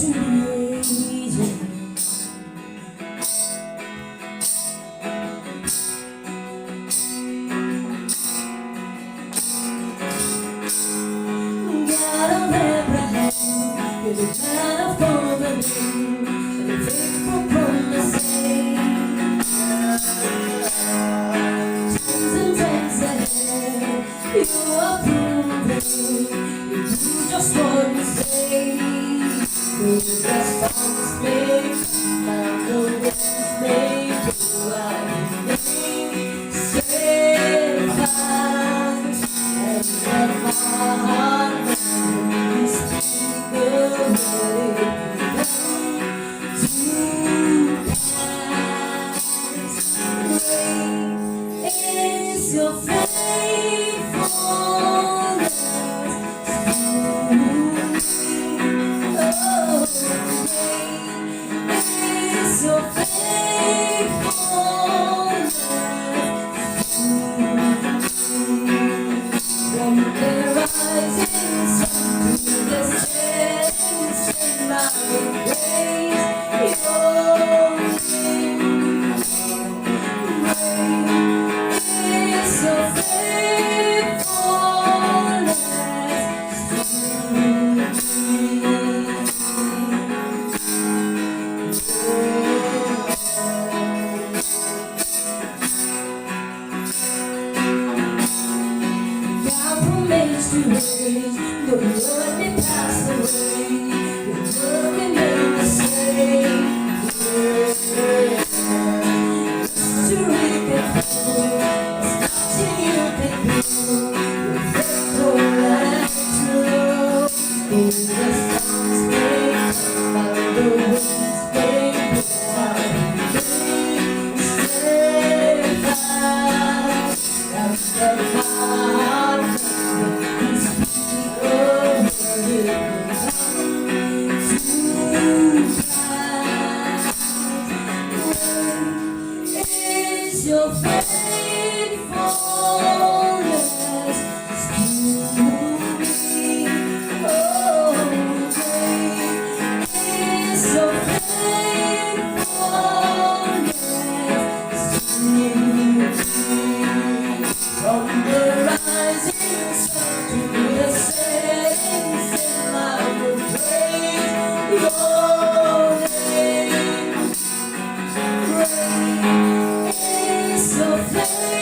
to the ages. God of Abraham, you're the God of covenant, and the faithful promises. Times and times ahead, you are proven, you do just what you say. The storms may come and the winds may blow, I remain steadfast, and let my heart learn to speak the word it will come to pass. Great is your faithfulness to me. Oh, great is your faithfulness to me. From the rising sun to the setting sun, I will praise your name. Great is your faithfulness to me. God promised to raise, though the world may pass away, your word remains the same. History can prove, there's nothing you can do. You're faithful and true. Though the storms may come and the winds may blow, I remain steadfast, and let my heart speak the word it will come to pass. Great is your faithfulness to me. Oh, great is your faithfulness to me. From the rising sun to the setting sun, I will praise your name. Great is your faithfulness